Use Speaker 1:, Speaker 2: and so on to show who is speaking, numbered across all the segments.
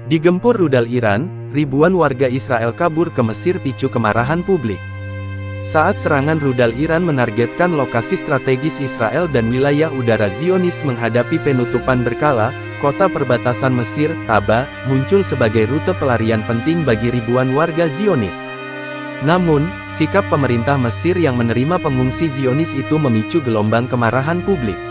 Speaker 1: Digempur rudal Iran, ribuan warga Israel kabur ke Mesir picu kemarahan publik. Saat serangan rudal Iran menargetkan lokasi strategis Israel dan wilayah udara Zionis menghadapi penutupan berkala, kota perbatasan Mesir, Taba, muncul sebagai rute pelarian penting bagi ribuan warga Zionis. Namun, sikap pemerintah Mesir yang menerima pengungsi Zionis itu memicu gelombang kemarahan publik.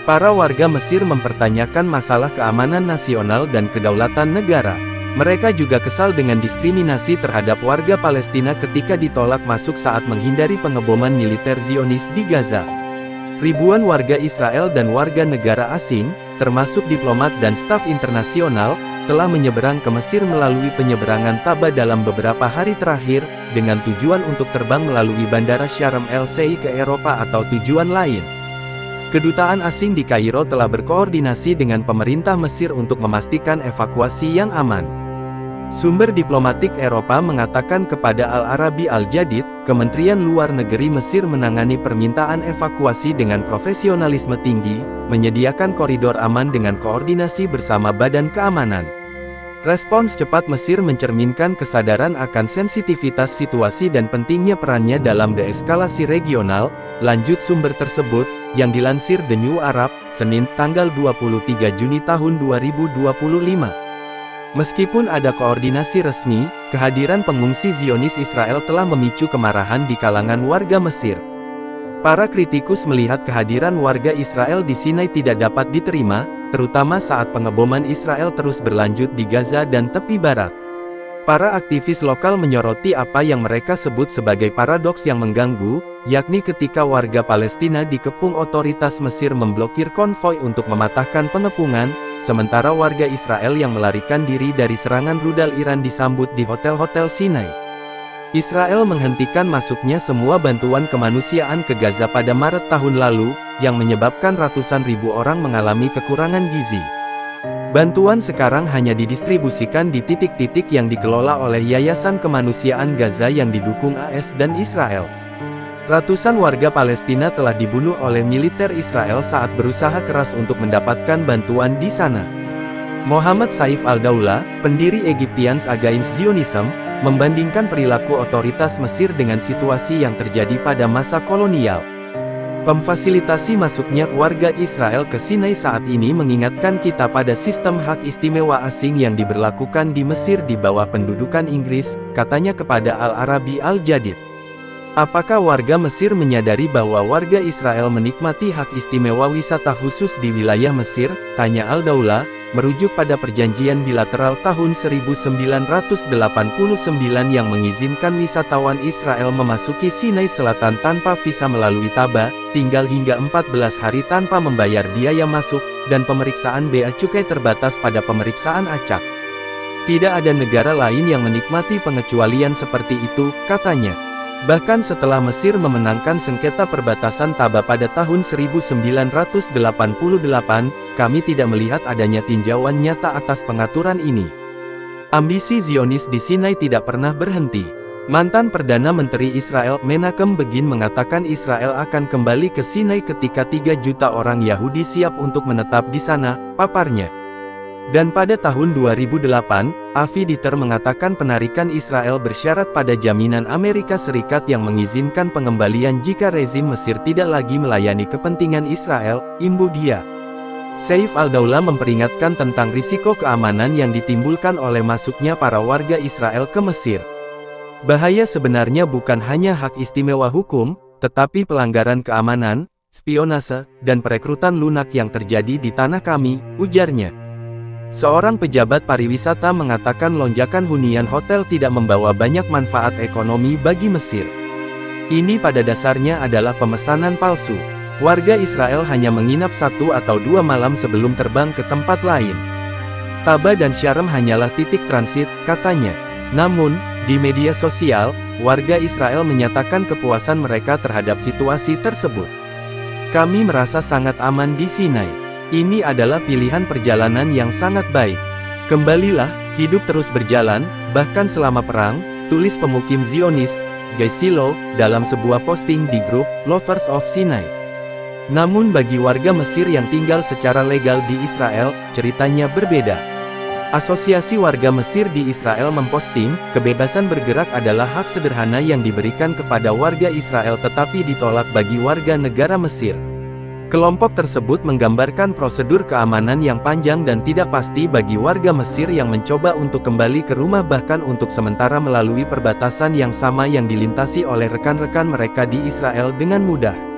Speaker 1: Para warga Mesir mempertanyakan masalah keamanan nasional dan kedaulatan negara. Mereka juga kesal dengan diskriminasi terhadap warga Palestina ketika ditolak masuk saat menghindari pengeboman militer Zionis di Gaza. Ribuan warga Israel dan warga negara asing, termasuk diplomat dan staf internasional, telah menyeberang ke Mesir melalui penyeberangan Taba dalam beberapa hari terakhir, dengan tujuan untuk terbang melalui Bandara Sharm el-Sheikh ke Eropa atau tujuan lain. Kedutaan asing di Kairo telah berkoordinasi dengan pemerintah Mesir untuk memastikan evakuasi yang aman. Sumber diplomatik Eropa mengatakan kepada Al-Arabi Al-Jadid, Kementerian Luar Negeri Mesir menangani permintaan evakuasi dengan profesionalisme tinggi, menyediakan koridor aman dengan koordinasi bersama Badan Keamanan. Respons cepat Mesir mencerminkan kesadaran akan sensitivitas situasi dan pentingnya perannya dalam deeskalasi regional, lanjut sumber tersebut, yang dilansir The New Arab, Senin, tanggal 23 Juni tahun 2025. Meskipun ada koordinasi resmi, kehadiran pengungsi Zionis Israel telah memicu kemarahan di kalangan warga Mesir. Para kritikus melihat kehadiran warga Israel di Sinai tidak dapat diterima, terutama saat pengeboman Israel terus berlanjut di Gaza dan tepi barat. Para aktivis lokal menyoroti apa yang mereka sebut sebagai paradoks yang mengganggu, yakni ketika warga Palestina dikepung otoritas Mesir memblokir konvoi untuk mematahkan pengepungan, sementara warga Israel yang melarikan diri dari serangan rudal Iran disambut di hotel-hotel Sinai. Israel menghentikan masuknya semua bantuan kemanusiaan ke Gaza pada Maret tahun lalu, yang menyebabkan ratusan ribu orang mengalami kekurangan gizi. Bantuan sekarang hanya didistribusikan di titik-titik yang dikelola oleh Yayasan Kemanusiaan Gaza yang didukung AS dan Israel. Ratusan warga Palestina telah dibunuh oleh militer Israel saat berusaha keras untuk mendapatkan bantuan di sana. Mohammed Saif Al-Daula, pendiri Egyptians Against Zionism, membandingkan perilaku otoritas Mesir dengan situasi yang terjadi pada masa kolonial. Memfasilitasi masuknya warga Israel ke Sinai saat ini mengingatkan kita pada sistem hak istimewa asing yang diberlakukan di Mesir di bawah pendudukan Inggris, katanya kepada Al-Arabi Al-Jadid. Apakah warga Mesir menyadari bahwa warga Israel menikmati hak istimewa wisata khusus di wilayah Mesir? Tanya Al-Daula, merujuk pada perjanjian bilateral tahun 1989 yang mengizinkan wisatawan Israel memasuki Sinai Selatan tanpa visa melalui Taba, tinggal hingga 14 hari tanpa membayar biaya masuk, dan pemeriksaan bea cukai terbatas pada pemeriksaan acak. Tidak ada negara lain yang menikmati pengecualian seperti itu, katanya. Bahkan setelah Mesir memenangkan sengketa perbatasan Taba pada tahun 1988, kami tidak melihat adanya tinjauan nyata atas pengaturan ini. Ambisi Zionis di Sinai tidak pernah berhenti. Mantan Perdana Menteri Israel, Menachem Begin mengatakan Israel akan kembali ke Sinai ketika 3 juta orang Yahudi siap untuk menetap di sana, paparnya. Dan pada tahun 2008, Avi Dieter mengatakan penarikan Israel bersyarat pada jaminan Amerika Serikat yang mengizinkan pengembalian jika rezim Mesir tidak lagi melayani kepentingan Israel, imbu dia. Saif Al-Daula memperingatkan tentang risiko keamanan yang ditimbulkan oleh masuknya para warga Israel ke Mesir. Bahaya sebenarnya bukan hanya hak istimewa hukum, tetapi pelanggaran keamanan, spionase, dan perekrutan lunak yang terjadi di tanah kami, ujarnya. Seorang pejabat pariwisata mengatakan lonjakan hunian hotel tidak membawa banyak manfaat ekonomi bagi Mesir. Ini pada dasarnya adalah pemesanan palsu. Warga Israel hanya menginap 1 atau 2 malam sebelum terbang ke tempat lain. Taba dan Sharm hanyalah titik transit, katanya. Namun, di media sosial, warga Israel menyatakan kepuasan mereka terhadap situasi tersebut. Kami merasa sangat aman di Sinai. Ini adalah pilihan perjalanan yang sangat baik. Kembalilah, hidup terus berjalan, bahkan selama perang, tulis pemukim Zionis, Guy Silo, dalam sebuah posting di grup Lovers of Sinai. Namun bagi warga Mesir yang tinggal secara legal di Israel, ceritanya berbeda. Asosiasi Warga Mesir di Israel memposting, kebebasan bergerak adalah hak sederhana yang diberikan kepada warga Israel tetapi ditolak bagi warga negara Mesir. Kelompok tersebut menggambarkan prosedur keamanan yang panjang dan tidak pasti bagi warga Mesir yang mencoba untuk kembali ke rumah bahkan untuk sementara melalui perbatasan yang sama yang dilintasi oleh rekan-rekan mereka di Israel dengan mudah.